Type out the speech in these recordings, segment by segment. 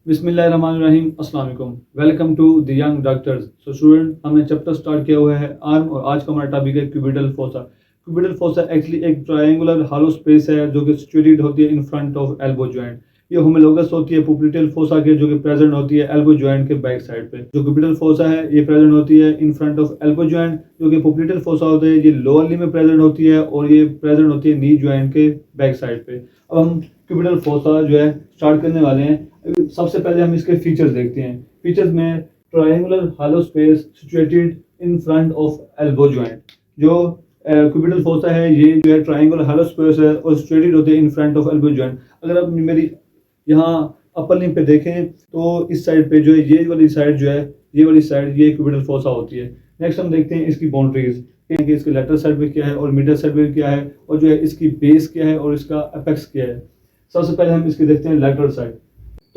बिस्मिल्लाहिर्रहमानिर्रहीम अस्सलाम वालेकुम। Welcome to the young doctors. So student, हमने चैप्टर स्टार्ट किया हुआ है आर्म और आज का हमारा टॉपिक है cubital fossa. Cubital fossa actually एक ट्रायंगुलर हॉलो स्पेस है जो कि सिचुएटेड होती है in front of elbow joint. ये होमोलोगस होती है पोप्लिटेल फोसा के, जो कि प्रेजेंट होती है एल्बो जॉइंट के बैक साइड पे। जो क्यूबिटल फोसा है ये प्रेजेंट होती है in front of elbow joint, जो कि पोप्लिटेल फोसा होते हैं ये लोअर लिम्ब में प्रेजेंट होती है और ये प्रेजेंट होती है नी जॉइंट के बैक साइड पे। अब हम क्यूबिटल फोसा जो है स्टार्ट करने वाले हैं। सबसे पहले हम इसके फीचर्स देखते हैं। फीचर्स में triangular hollow space situated in front of elbow joint. जो क्यूबिटल फोसा है ये जो है ट्रायंगुलर हॉलो स्पेस है और सिचुएटेड होते हैं in front of elbow joint. अगर आप मेरी यहाँ अपर लिम्ब पे देखें तो इस साइड पे जो है ये वाली साइड जो है ये वाली साइड ये क्यूबिटल फोसा होती है। नेक्स्ट हम देखते हैं इसकी बाउंड्रीज कि इसके लेटरल साइड पे क्या है और मिडल साइड पे क्या है और जो है इसकी बेस क्या है और इसका एपेक्स क्या है। सबसे पहले हम इसकी देखते हैं लेटरल साइड।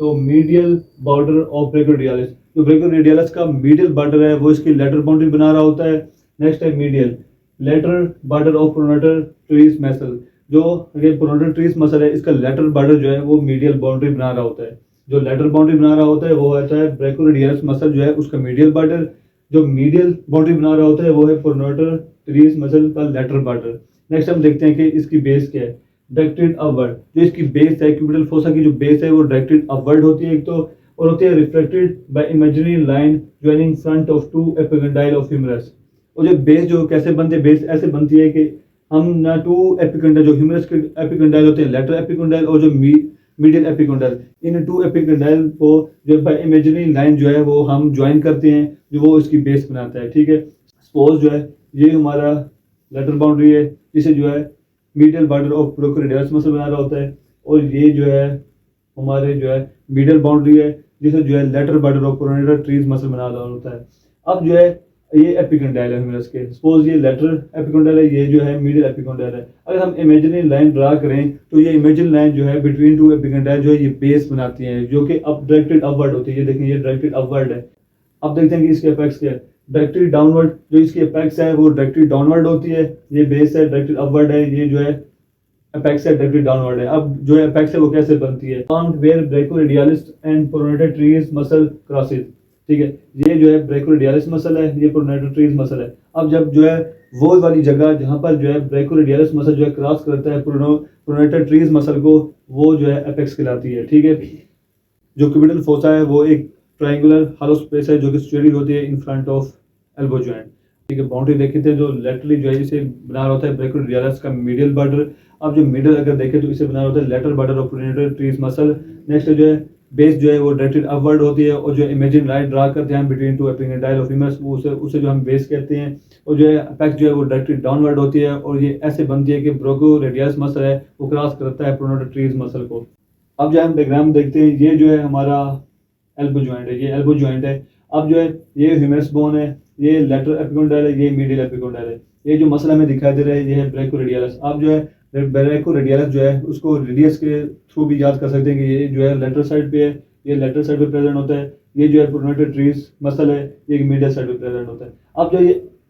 तो मीडियल बॉर्डर ऑफ ब्रैकियोरेडियलिस, जो ब्रैकियोरेडियलिस का मीडियल बॉर्डर है वो इसकी लेटरल बाउंड्री बना रहा होता है। नेक्स्ट है medial lateral border of pronator teres muscle. जो ये प्रोनोटर ट्रीज मसल है इसका लेटरल बॉर्डर जो है वो मीडियल बाउंड्री बना रहा होता है। जो लेटरल बाउंड्री बना रहा होता है वो होता है ब्रैकियोरेडियलिस मसल जो है उसका मीडियल बॉर्डर। जो मीडियल बाउंड्री बना रहा होता है वो है प्रोनोटर ट्रीज मसल का लेटरल बॉर्डर। नेक्स्ट हम देखते हैं कि इसकी बेस क्या है। डायरेक्टेड अपवर्ड, जो इसकी बेस है क्यूबिटल फोसा की जो बेस है वो डायरेक्टेड अपवर्ड होती है एक तो, और होती है reflected by imaginary line joining front of two epicondyle of humerus. और जो बेस जो कैसे बनती है, बेस ऐसे बनती है कि हम ना टू एपिकंडाइल जो ह्यूमरस के एपिकंडाइल होते हैं लेटरल एपिकंडाइल और जो medial epicondyle, in to epicondyle को जो बाय इमेजिनरी लाइन जो है वो हम ज्वाइन करते हैं जो वो इसकी बेस बनाता है। ठीक है, सपोज जो है ये हमारा लेटरल बाउंड्री है जिसे जो है मीडियल बॉर्डर ऑफ ब्रैकियोरेडियलिस मसल बना रहा होता है, और ये जो है हमारे जो है मिडिल बाउंड्री है जिसे जो है lateral border of pronator teres muscle बना रहा होता है। अब जो है ये एपिकंडाइल है ह्यूमरस के। सपोज ये लेटरल एपिकंडाइल है, ये जो है मिडिल एपिकंडाइल है। अगर हम इमेजिनरी लाइन ड्रा करें तो ये इमेजिनरी लाइन जो है बिटवीन टू एपिकंडाइल जो है ये बेस बनाती है जो कि अप डायरेक्टेड अपवर्ड होती है। ये देखें ये डायरेक्टेड अपवर्ड है। अब देखते हैं कि इसके अपेक्स क्या है। डायरेक्टेड डाउनवर्ड, जो इसकी अपेक्स है वो डायरेक्टेड डाउनवर्ड होती है। ये बेस है डायरेक्टेड अपवर्ड है, ये जो है अपेक्स है डायरेक्टेड डाउनवर्ड है। अब जो है अपेक्स है वो कैसे बनती है, where brachioradialis and pronator teres muscle crosses. ठीक है, ये जो है ब्रैकियोरेडियलिस मसल है, ये प्रोनोटर ट्रीज मसल है। अब जब जो है वो वाली जगह जहां पर जो है ब्रैकियोरेडियलिस मसल जो है क्रॉस करता है प्रोनोटर ट्रीज मसल को, वो जो है अपेक्स कहलाती है। ठीक है, जो क्यूबिटल फोसा है वो एक ट्रायंगुलर हॉलो स्पेस है जो कि सिचुएटेड होती है in front of elbow joint. ठीक है, बाउंड्री देखते थे जो लेटरली जो है इसे बना रहा होता है ब्रैकियोरेडियलिस का मीडियल बॉर्डर। अब जो मिडल अगर देखें तो इसे बना रहा होता है lateral border of pronator teres muscle. Next जो है बेस जो है वो डायरेक्टेड अपवर्ड होती है, और जो इमेजिन लाइन ड्रा करते हैं between two epicondyle of humerus उसे जो हम बेस कहते हैं। और जो है अपेक्स जो है वो डायरेक्टेड डाउनवर्ड होती है, और ये ऐसे बनती है कि ब्रैकियोरेडियलिस मसल है वो क्रॉस करता है प्रोनोटर ट्रीज मसल को। अब जो हम डायग्राम देखते हैं, ये जो है हमारा एल्बो जॉइंट है, ये एल्बो जॉइंट है। अब जो है ये ह्यूमरस बोन है, ये लेटरल एपिकंडाइल है, ये मीडियल एपिकंडाइल है। ये जो मसल हमें दिखाई दे रहा है ये है ब्रैकियोरेडियलिस। अब जो है ब्रैकियोरेडियलिस जो है उसको रेडियस के थ्रू भी याद कर सकते हैं कि ये जो है लेटरल साइड पे है, ये लेटरल साइड पे प्रेजेंट होता है। ये जो है प्रोनोटर ट्रीज मसल है, ये मीडियल साइड पे प्रेजेंट होता है। अब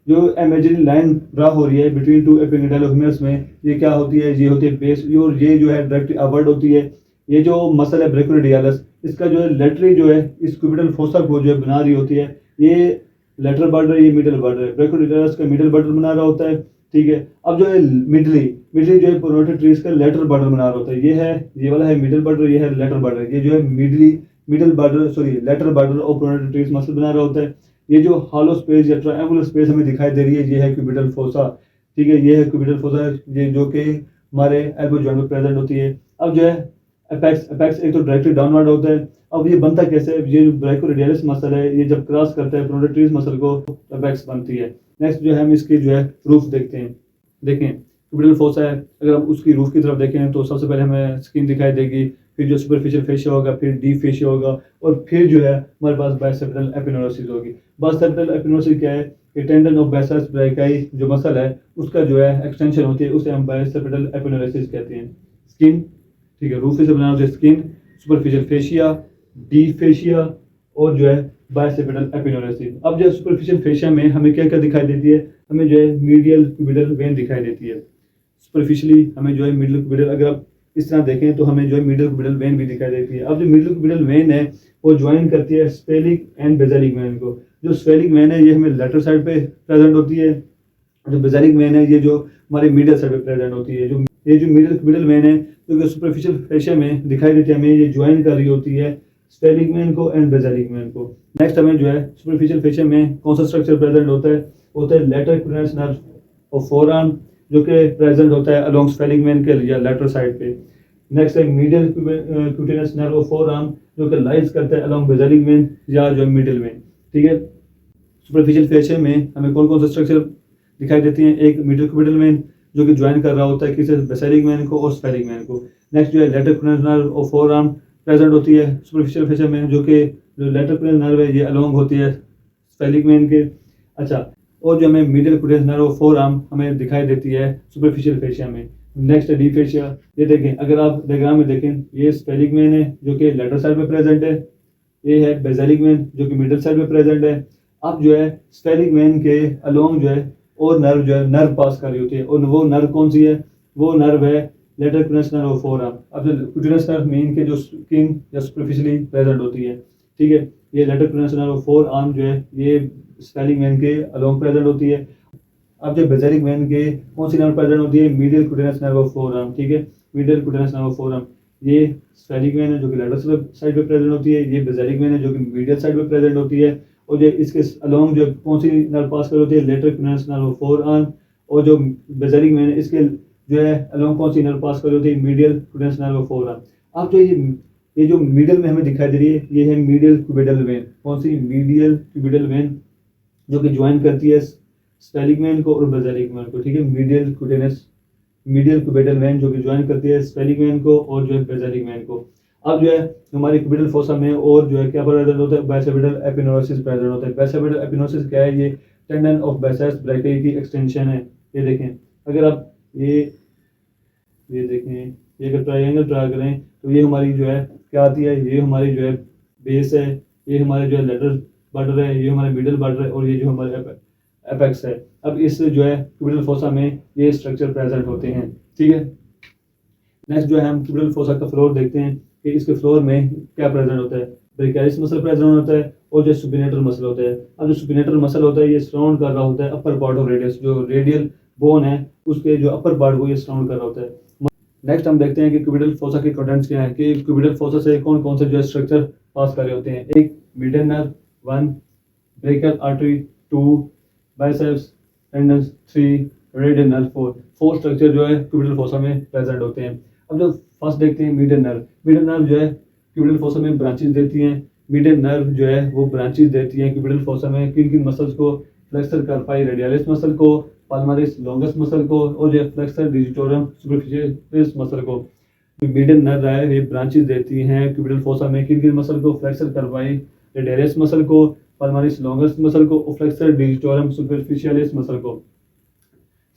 जो इमेजिनरी लाइन ड्रा हो रही है between two epicondyle of humerus में, ये क्या होती है, ये होती है बेस, और ये जो है डायरेक्टली अपवर्ड होती है। ये जो मसल है ब्रैकियोरेडियलिस इसका जो है लेटरली जो है इस क्यूबिटल फोसा को जो है बना रही होती है। ये लेटरल बॉर्डर, ये मिडिल बॉर्डर है, ब्रैकियोरेडियलिस का मिडिल बॉर्डर बना रहा होता है। ठीक है, अब जो है मिडली जो है प्रोनोटर ट्रीज का लेटरल बॉर्डर बना रहा होता है। ये है, ये वाला है मिडिल बॉर्डर, ये है लेटरल बॉर्डर। ये जो है middle border sorry lateral border of pronator teres muscle बना रहा होता है। ये जो हॉलो स्पेस या ट्रायंगुलर स्पेस हमें दिखाई दे रही है ये है क्यूबिटल फोसा। ठीक है, ये है क्यूबिटल फोसा, ये जो कि हमारे एल्बो जॉइंट में प्रेजेंट होती है। अब जो है अपेक्स एक तो डायरेक्टली डाउनवर्ड होता है। अब ये बनता कैसे है, ये ब्रैकियोरेडियलिस मसल है ये जब क्रॉस करता है प्रोनोटर ट्रीज मसल को अपेक्स बनती है। नेक्स्ट जो है हम इसकी जो है रूफ देखते हैं। देखें क्यूबिटल फोसा है, अगर हम उसकी रूफ की तरफ देखें तो सबसे पहले हमें स्किन दिखाई देगी, फिर जो सुपरफिशियल फेशिया होगा, फिर डीप फेशिया होगा, और फिर जो है हमारे पास बाइसेप्टल एपिनेरोसिस होगी। बाइसेप्टल एपिनेरोसिस क्या है कि टेंडन ऑफ बाइसेप्स ब्रैकियाई जो मसल है उसका जो है एक्सटेंशन होती है, उसे हम बाइसेप्टल एपिनेरोसिस कहते हैं। स्किन, ठीक है, रूफ से बनाना होता है skin, superficial fascia, deep fascia, और जो है बाइसेप्टल एपिनेरोसिस। अब जो सुपरफिशियल फेशिया में हमें क्या क्या दिखाई देती है, हमें जो है मीडियल क्यूबिटल वेन दिखाई देती है। सुपरफिशियली हमें जो है मिडिल क्यूबिटल, अगर आप इस तरह देखें तो हमें जो है मिडिल क्यूबिटल वेन भी दिखाई देती है। अब जो मिडिल क्यूबिटल वेन है वो ज्वाइन करती है स्फेरिक एंड बेसिलिक वेन को। जो स्फेरिक वेन है ये हमें लेटरल साइड पे प्रेजेंट होती है, जो बेसिलिक वेन है ये जो हमारे मिडिल साइड पे प्रेजेंट होती है। ये जो मिडिल क्यूबिटल वेन है जो सुपरफिशियल फेशिया में दिखाई देती है, हमें ये ज्वाइन कर रही होती है स्फेरिक वेन को एंड बेसिलिक वेन को। नेक्स्ट हमें जो है सुपरफिशियल फेशिया में कौन सा स्ट्रक्चर प्रेजेंट होता है लेटरल क्यूटेनस नर्व ऑफ फोरआर्म जो कि प्रेजेंट होता है अलोंग स्फेरिक वेन के या लेटरल साइड पे। नेक्स्ट है मीडियल क्यूटेनस नर्व ऑफ फोरआर्म जो कि लाइज करता है अलोंग बेसिलिक वेन या जो मिडिल वेन। ठीक है, सुपरफिशियल फेशिया में हमें कौन कौन से स्ट्रक्चर दिखाई देती हैं? एक मिडिल क्यूबिटल वेन जो कि ज्वाइन कर रहा होता है किसी बेसिलिक वेन को और स्फेरिक वेन को। नेक्स्ट जो है lateral क्यूटेनस nerve of forearm present होती है सुपरफिशियल फेशिया में, जो कि जो लेटरल क्यूटेनस नर्व है ये अलोंग होती है स्फेरिक वेन के। अच्छा, और जो हमें मिडिल क्यूटेनस नर्व ऑफ फोरआर्म हमें दिखाई देती है सुपरफिशियल फेशिया में। नेक्स्ट है डी फेशिया। ये देखें, अगर आप डायग्राम में देखें, ये स्फेरिक वेन है जो कि लेटरल साइड पे प्रेजेंट है, ये है बेसिलिक वेन जो कि मिडिल साइड पे प्रेजेंट है। अब जो है स्फेरिक वेन के अलोंग जो है और नर्व जो है नर्व पास कर रही होती है, और वो नर्व कौन सी है? वो नर्व है लेटरल क्यूटेनस नर्व ऑफ फोरआर्म। अब जो क्यूटेनस नर्व मेन के जो स्किन या सुपरफिशियली प्रेजेंट होती है, ठीक है, ये लेटरल क्यूटेनस नर्व ऑफ फोरआर्म जो है ये स्फेरिक वेन के अलोंग प्रेजेंट होती है। अब जो बेसिलिक वेन के कौन सी नर्व प्रेजेंट होती है? Medial क्यूटेनस nerve of forearm. ठीक है, मीडियल क्यूटेनस नर्व ऑफ फोरआर्म ये स्फेरिक वेन है जो कि लेटरल साइड पे प्रेजेंट होती है, ये बेसिलिक वेन है जो कि मीडियल साइड पे प्रेजेंट होती है। और जो इसके अलोंग जो कौन सी नर्व पास कर होती है? Lateral क्यूटेनस nerve of forearm. और जो बेसिलिक वेन है इसके जो है अलोंग कौन सी नर्व पास कर होती है? Medial क्यूटेनस nerve of forearm. अब जो ये जो मिडिल में हमें दिखाई दे रही है ये है मीडियल क्यूबिटल वेन। कौन सी? मीडियल क्यूबिटल वेन जो कि ज्वाइन करती है स्फेरिक वेन को और बेसिलिक वेन को। ठीक है, मीडियल क्यूबिटल वेन जो कि ज्वाइन करती है स्फेरिक वेन को और जो है बेसिलिक वेन को। अब जो है हमारे क्यूबिटल फोसा में और जो है क्या प्रेजेंट होता है? बाइसेप्टल एपिनोसिस प्रेजेंट होता है। बाइसेप्टल एपिनोसिस क्या है? ये टेंडन ऑफ बाइसेप्स ब्रैकियाई की एक्सटेंशन है। ये देखें, अगर आप ये देखें, ये अगर ट्रायंगल ड्रा करें तो ये हमारी जो है क्या आती है? ये हमारी जो है बेस है, ये हमारे जो है लेटरल बॉर्डर है, ये हमारे मिडिल बॉर्डर है, और ये जो हमारे एपेक्स है। अब इस जो है क्यूबिटल फोसा में ये स्ट्रक्चर प्रेजेंट होते हैं। ठीक है, नेक्स्ट जो है हम क्यूबिटल फोसा का फ्लोर देखते हैं कि इसके फ्लोर में क्या प्रेजेंट होता है? ब्रेकियलिस मसल प्रेजेंट होता है और जो सुपिनेटर मसल होता है। अब जो सुपिनेटर मसल होता है ये सराउंड कर रहा होता है अपर पार्ट ऑफ रेडियस, जो रेडियल बोन है उसके जो अपर पार्ट को ये सराउंड कर रहा होता है। नेक्स्ट हम देखते हैं कि क्यूबिटल फोसा के कंटेंट्स क्या हैं, कि क्यूबिटल फोसा से कौन कौन से जो स्ट्रक्चर पास कर रहे होते हैं। एक median nerve 1, brachial artery 2, biceps tendons 3, radial nerve 4। 4 structure जो है क्यूबिटल फोसा में प्रेजेंट होते हैं। अब जो फर्स्ट देखते हैं मीडियन नर्व जो है क्यूबिटल फोसा में ब्रांचेस देती हैं। मीडियन नर्व जो है वो ब्रांचेस देती हैं क्यूबिटल फोसा में किन किन मसल्स को? फ्लेक्सर कार्पाई रेडियलिस मसल को, पाल्मारिस लॉन्गस मसल को, और जो फ्लेक्सर डिजिटोरम सुपरफिशियलिस मसल को। मीडियन नर्व है ये ब्रांचेस देती हैं क्यूबिटल फोसा में किन किन मसल को? फ्लेक्सर कार्पाई रेडियलिस मसल को, पाल्मारिस लॉन्गस मसल को, और फ्लेक्सर डिजिटोरम सुपरफिशियलिस मसल को।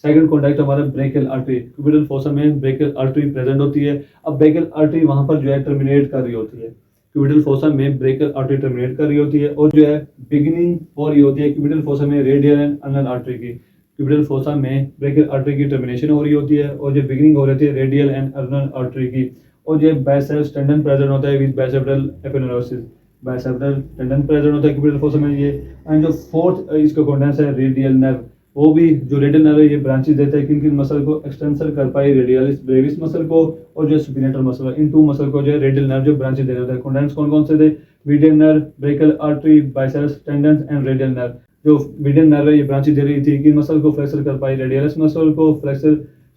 सेकंड कॉन्टैक्ट हमारा ब्रेकियल आर्टरी। क्यूबिटल फोसा में ब्रेकियल आर्टरी प्रेजेंट होती है। अब ब्रेकियल आर्टरी वहां पर जो है टर्मिनेट कर रही होती है, क्यूबिटल फोसा में ब्रेकियल आर्टरी टर्मिनेट कर रही होती है, और जो है बिगिनिंग हो रही होती है क्यूबिटल फोसा में रेडियल एंड अनल आर्टरी की। क्यूबिटल फोसा में ब्रेकियल आर्टरी की टर्मिनेशन हो रही होती है, और जो बिगिनिंग हो रही है रेडियल एंड अनल आर्टरी की। और जो बाइसेप्स टेंडन प्रेजेंट होता है with bicipital एपिनोसिस। Bicipital tendon present होता है क्यूबिटल फोसा में ये। एंड जो फोर्थ इसका कॉन्टेंट्स है रेडियल नर्व, वो भी जो रेडियल नर्व है ये ब्रांचेस देता है किन किन मसल को? एक्सटेंसर कार्पाई रेडियलिस ब्रेविस मसल को, और जो सुपिनेटर मसल, इन 2 मसल को जो है रेडियल नर्व जो ब्रांचेस देता है। कॉन्टेंट्स कौन कौन से थे? Median nerve, brachial artery, biceps tendons and radial nerve. जो मीडियन नर्व है ये ब्रांचेस दे रही थी किन मसल को? फ्लेक्सर कार्पाई रेडियलिस मसल को,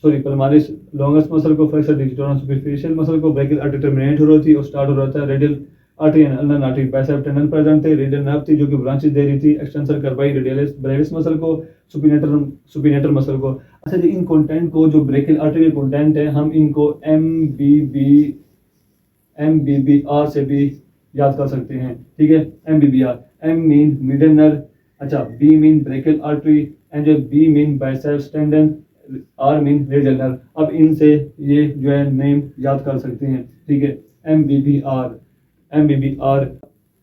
पाल्मारिस लॉन्गस मसल को, फ्लेक्सर डिजिटोरम सुपरफिशियल मसल को। ब्रेकियल आर्टरी टर्मिनेट हो रही थी और स्टार्ट हो रहा था radial artery and Anal artery. Biceps tendon present थे, रेडियल नर्व थी जो कि ब्रांचेस दे रही थी एक्सटेंसर कार्पाई रेडियलिस ब्रेविस मसल को, सुपिनेटर मसल को। अच्छा जी, इन कंटेंट को जो ब्रेकियल आर्टरी के कंटेंट है हम इनको MBBR से भी याद कर सकते हैं। ठीक है, MBBR, M mean median nerve, अच्छा B mean brachial artery, and जो B mean biceps tendon, R mean radial nerve. अब इनसे ये जो है नेम याद कर सकते हैं। ठीक है,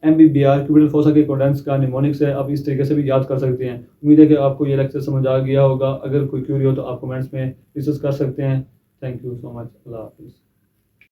MBBR क्यूबिटल फोसा के कंटेंट्स का निमोनिक्स है। आप इस तरीके से भी याद कर सकते हैं। उम्मीद है कि आपको ये लेक्चर समझ आ गया होगा। अगर कोई क्यूरी हो तो आप कमेंट्स में डिस्कस कर सकते हैं। Thank you so much. अल्लाह हाफिज़।